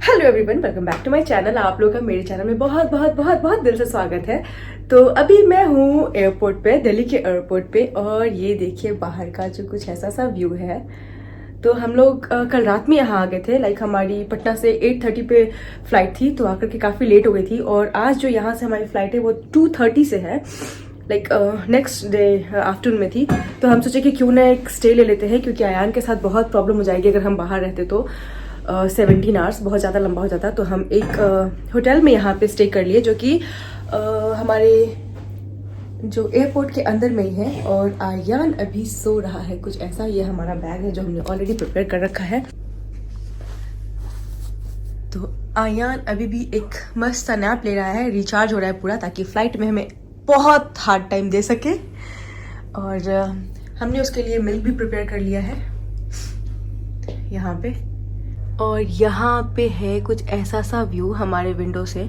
Hello everyone, welcome back to my channel. आप लोगों का मेरे चैनल में बहुत बहुत बहुत बहुत दिल से स्वागत है। तो अभी मैं हूँ एयरपोर्ट पे, दिल्ली के एयरपोर्ट पे, और ये देखिए बाहर का जो कुछ ऐसा सा व्यू है। तो हम लोग कल रात में यहाँ आ गए थे। लाइक हमारी पटना से 8:30 पे फ्लाइट थी, तो आकर के काफ़ी लेट हो गई थी। और आज जो यहाँ से हमारी फ्लाइट है वो 2:30 से है, लाइक नेक्स्ट डे आफ्टरनून में थी। तो हम सोचे कि क्यों ना एक स्टे ले लेते हैं, क्योंकि आयान के साथ बहुत प्रॉब्लम हो जाएगी अगर हम बाहर रहते तो। 17 आवर्स बहुत ज़्यादा लंबा हो जाता। तो हम एक होटल में यहाँ पे स्टे कर लिए, जो कि हमारे जो एयरपोर्ट के अंदर में ही है। और आयान अभी सो रहा है कुछ ऐसा। ये हमारा बैग है जो हमने ऑलरेडी प्रिपेयर कर रखा है। तो आयान अभी भी एक मस्त सा नैप ले रहा है, रिचार्ज हो रहा है पूरा, ताकि फ्लाइट में हमें बहुत हार्ड टाइम दे सके। और हमने उसके लिए मिल्क भी प्रिपेयर कर लिया है यहाँ पे। और यहाँ पे है कुछ ऐसा सा व्यू हमारे विंडो से।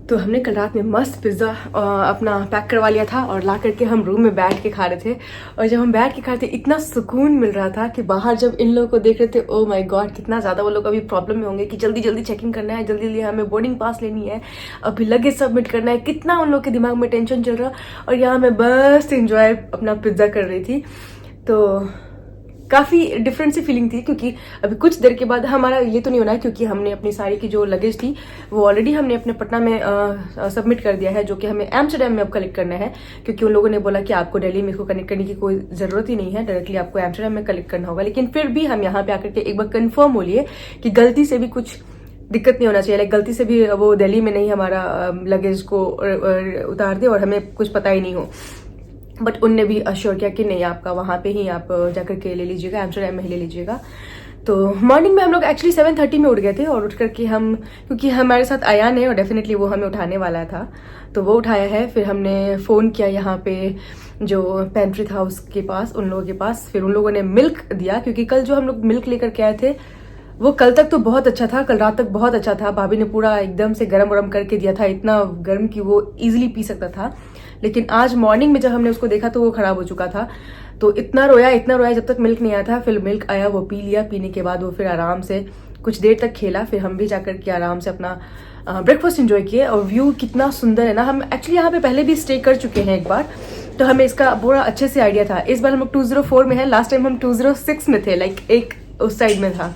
तो हमने कल रात में मस्त पिज़्ज़ा अपना पैक करवा लिया था और ला करके हम रूम में बैठ के खा रहे थे। और जब हम बैठ के खा रहे थे इतना सुकून मिल रहा था कि बाहर जब इन लोगों को देख रहे थे, ओ माय गॉड, कितना ज़्यादा वो लोग अभी प्रॉब्लम में होंगे कि जल्दी जल्दी चेकिंग करना है, जल्दी जल्दी हमें बोर्डिंग पास लेनी है, अभी लगेज सबमिट करना है, कितना उन लोग के दिमाग में टेंशन चल रहा। और यहाँ मैं बस इंजॉय अपना पिज़्ज़ा कर रही थी। तो काफ़ी डिफरेंट सी फीलिंग थी, क्योंकि अभी कुछ देर के बाद हमारा ये तो नहीं होना है, क्योंकि हमने अपनी सारी की जो लगेज थी वो ऑलरेडी हमने अपने पटना में सबमिट कर दिया है, जो कि हमें एम्स्टर्डम में अब कलेक्ट करना है। क्योंकि उन लोगों ने बोला कि आपको दिल्ली में इसको कनेक्ट करने की कोई ज़रूरत ही नहीं है, डायरेक्टली आपको एम्स्टर्डम में कलेक्ट करना होगा। लेकिन फिर भी हम यहाँ पे आकर के एक बार कन्फर्म हो लिए कि गलती से भी कुछ दिक्कत नहीं होना चाहिए, लाइक गलती से भी वो दिल्ली में नहीं हमारा लगेज को उतार दे और हमें कुछ पता ही नहीं हो। बट उनने भी अश्योर किया कि नहीं, आपका वहाँ पे ही आप जाकर के ले लीजिएगा, एम्स्टर्डम में ही ले लीजिएगा। तो मॉर्निंग में हम लोग एक्चुअली 7:30 में उठ गए थे। और उठ करके हम, क्योंकि हमारे साथ आयान है और डेफिनेटली वो हमें उठाने वाला था, तो वो उठाया है। फिर हमने फ़ोन किया यहाँ पे जो पेंट्री था उसके पास, उन लोगों के पास। फिर उन लोगों ने मिल्क दिया, क्योंकि कल जो हम लोग मिल्क लेकर के आए थे वो कल तक तो बहुत अच्छा था, कल रात तक बहुत अच्छा था। भाभी ने पूरा एकदम से गरम वरम करके दिया था, इतना गर्म कि वो इजीली पी सकता था। लेकिन आज मॉर्निंग में जब हमने उसको देखा तो वो खराब हो चुका था। तो इतना रोया जब तक मिल्क नहीं आया था। फिर मिल्क आया, वो पी लिया। पीने के बाद वो फिर आराम से कुछ देर तक खेला। फिर हम भी जाकर के आराम से अपना ब्रेकफास्ट एंजॉय किए। और व्यू कितना सुंदर है ना। हम एक्चुअली यहाँ पे पहले भी स्टे कर चुके हैं एक बार, तो हमें इसका पूरा अच्छे से आइडिया था। इस बार हम लोग 204 में है, लास्ट टाइम हम 206 में थे, लाइक एक उस साइड में था।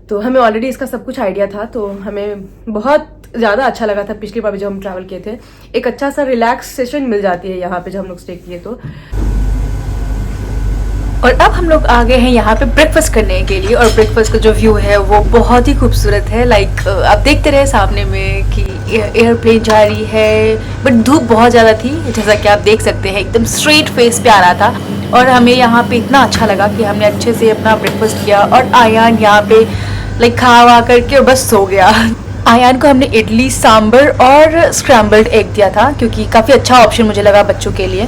तो हमें ऑलरेडी इसका सब कुछ आइडिया था, तो हमें बहुत ज़्यादा अच्छा लगा था पिछली बार भी जब हम ट्रैवल किए थे। एक अच्छा सा रिलैक्सेशन मिल जाती है यहाँ पे जब हम लोग स्टे किए तो। और अब हम लोग आ गए हैं यहाँ पे ब्रेकफास्ट करने के लिए। और ब्रेकफास्ट का जो व्यू है वो बहुत ही खूबसूरत है। लाइक आप देखते रहे सामने में कि एयरप्लेन जा रही है, बट धूप बहुत ज़्यादा थी, जैसा कि आप देख सकते हैं एकदम स्ट्रेट फेस पे आ रहा था। और हमें यहाँ पे इतना अच्छा लगा कि हमने अच्छे से अपना ब्रेकफास्ट किया। और आयान यहाँ पे लाइक खा वा करके बस सो गया। आयान को हमने इडली, सांबर और स्क्रैम्बल्ड एग दिया था, क्योंकि काफ़ी अच्छा ऑप्शन मुझे लगा बच्चों के लिए।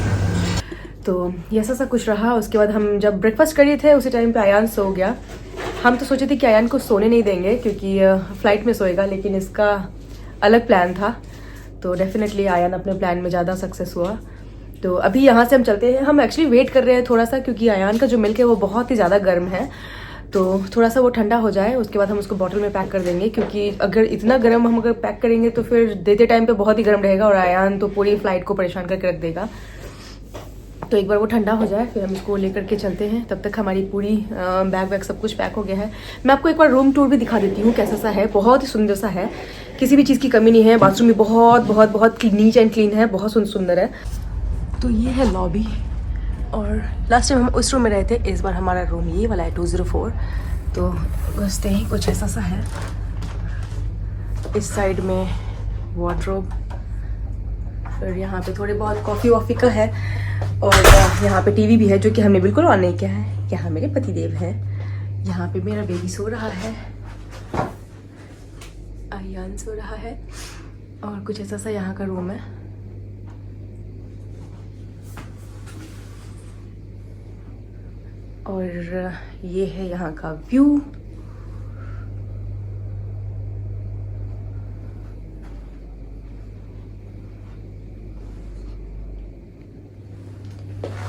तो ये ऐसा सा कुछ रहा। उसके बाद हम जब ब्रेकफास्ट कर रहे थे उसी टाइम पे आयान सो गया। हम तो सोचे थे कि आयान को सोने नहीं देंगे क्योंकि फ्लाइट में सोएगा, लेकिन इसका अलग प्लान था। तो डेफिनेटली आयान अपने प्लान में ज़्यादा सक्सेस हुआ। तो अभी यहाँ से हम चलते हैं। हम एक्चुअली वेट कर रहे हैं थोड़ा सा, क्योंकि आयान का जो मिल्क है वो बहुत ही ज़्यादा गर्म है। तो थोड़ा सा वो ठंडा हो जाए, उसके बाद हम उसको बॉटल में पैक कर देंगे। क्योंकि अगर इतना गर्म हम अगर पैक करेंगे तो फिर देते टाइम पे बहुत ही गर्म रहेगा और आयान तो पूरी फ्लाइट को परेशान करके रख देगा। तो एक बार वो ठंडा हो जाए फिर हम इसको लेकर के चलते हैं। तब तक हमारी पूरी बैग वैग सब कुछ पैक हो गया है। मैं आपको एक बार रूम टूर भी दिखा देती हूँ कैसा सा है। बहुत ही सुंदर सा है, किसी भी चीज़ की कमी नहीं है। बाथरूम भी बहुत बहुत बहुत नीट एंड क्लीन है, बहुत सुंदर है। तो ये है लॉबी। और लास्ट टाइम हम उस रूम में रहे थे, इस बार हमारा रूम ये वाला है 204। तो घुसते ही कुछ ऐसा सा है। इस साइड में वार्डरोब, फिर यहाँ पे थोड़े बहुत कॉफ़ी वॉफ़ी का है। और यहाँ पे टीवी भी है जो कि हमने बिल्कुल ऑन नहीं किया है। यहाँ मेरे पतिदेव हैं, यहाँ पे मेरा बेबी सो रहा है, आयान सो रहा है। और कुछ ऐसा सा यहाँ का रूम है। और ये है यहाँ का व्यू।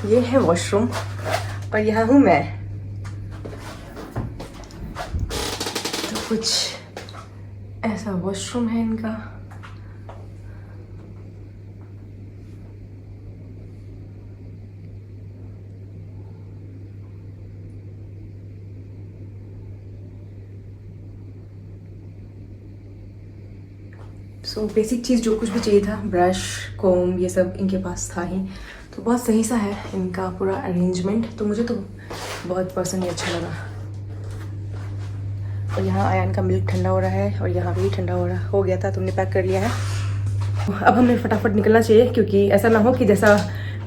ये है वॉशरूम और यहाँ हूँ मैं। तो कुछ ऐसा वॉशरूम है इनका। सो बेसिक चीज़ जो कुछ भी चाहिए था, ब्रश, कोम, ये सब इनके पास था ही। तो बहुत सही सा है इनका पूरा अरेंजमेंट, तो मुझे तो बहुत पर्सनली अच्छा लगा। और यहाँ आयान का मिल्क ठंडा हो रहा है और यहाँ भी ठंडा हो गया था, तुमने पैक कर लिया है। अब हमें फटाफट निकलना चाहिए, क्योंकि ऐसा ना हो कि जैसा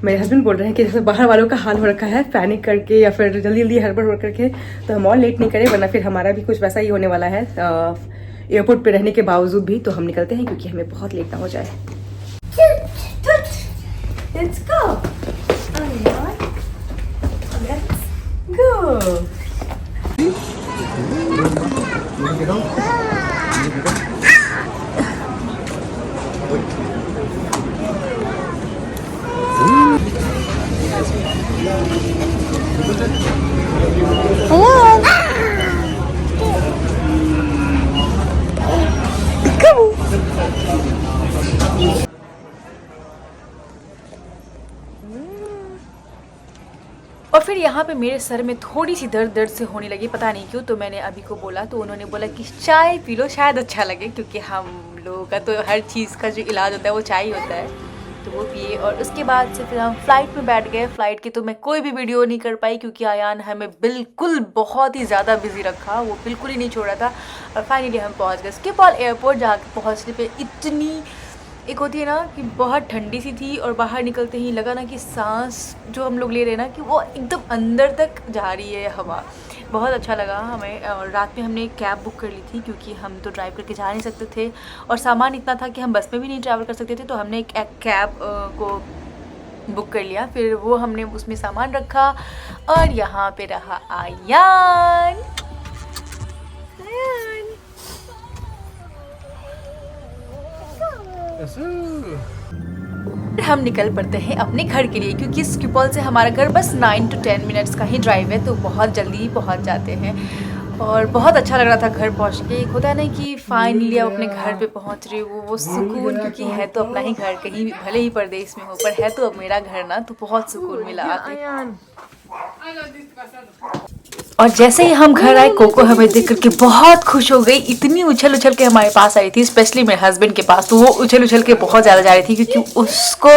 मेरे हस्बैंड बोल रहे हैं कि जैसे बाहर वालों का हाल हो रखा है पैनिक करके या फिर जल्दी जल्दी हड़बड़ हो करके, तो हम और लेट नहीं करें, वरना फिर हमारा भी कुछ वैसा ही होने वाला है एयरपोर्ट पे रहने के बावजूद भी। तो हम निकलते हैं क्योंकि हमें बहुत लेट ना हो जाए। Let's go. Let's go. और फिर यहाँ पे मेरे सर में थोड़ी सी दर्द से होने लगी, पता नहीं क्यों। तो मैंने अभी को बोला, तो उन्होंने बोला कि चाय पी लो, शायद अच्छा लगे, क्योंकि हम लोगों का तो हर चीज़ का जो इलाज होता है वो चाय ही होता है। तो वो पिए और उसके बाद से फिर हम फ्लाइट में बैठ गए। फ्लाइट की तो मैं कोई भी वीडियो नहीं कर पाई, क्योंकि आयान हमें बिल्कुल बहुत ही ज़्यादा बिजी रखा, वो बिल्कुल ही नहीं छोड़ा था। और फाइनली हम पहुँच गए स्किपॉल एयरपोर्ट। जाके पहुँचने पर इतनी एक होती है ना कि बहुत ठंडी सी थी, और बाहर निकलते ही लगा ना कि सांस जो हम लोग ले रहे हैं ना कि वो एकदम अंदर तक जा रही है हवा। बहुत अच्छा लगा हमें। और रात में हमने एक कैब बुक कर ली थी, क्योंकि हम तो ड्राइव करके जा नहीं सकते थे और सामान इतना था कि हम बस में भी नहीं ट्रैवल कर सकते थे। तो हमने एक कैब को बुक कर लिया, फिर वो हमने उसमें सामान रखा। और यहाँ पे रहा आयान। हम निकल पड़ते हैं अपने घर के लिए, क्योंकि स्किपॉल से हमारा घर बस 9 to 10 मिनट्स का ही ड्राइव है, तो बहुत जल्दी पहुंच जाते हैं। और बहुत अच्छा लग रहा था घर पहुंच के। एक होता है ना कि फाइनली आप अपने घर पे पहुंच रहे हो, वो सुकून, क्योंकि है तो अपना ही घर, कहीं भले ही परदेश में हो, पर है तो अब मेरा घर ना, तो बहुत सुकून मिला आके। और जैसे ही हम घर आए, कोको हमें देख करके बहुत खुश हो गई। इतनी उछल उछल के हमारे पास आई थी, स्पेशली मेरे हस्बैंड के पास, तो वो उछल उछल के बहुत ज़्यादा जा रही थी, क्योंकि उसको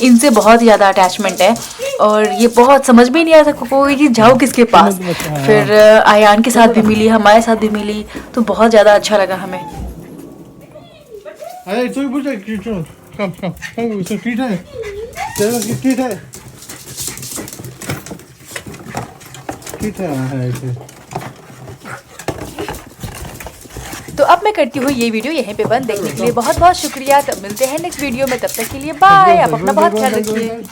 इनसे बहुत ज़्यादा अटैचमेंट है। और ये बहुत समझ में नहीं आ रहा था कोको कि जाओ किसके पास। फिर आयान के साथ भी मिली, हमारे साथ भी मिली, तो बहुत ज़्यादा अच्छा लगा हमें। तो अब मैं करती हूँ ये वीडियो यहीं पे बंद। देखने के लिए बहुत बहुत शुक्रिया। तब मिलते हैं नेक्स्ट वीडियो में, तब तक के लिए बाय। आप अपना बहुत ख्याल रखिए।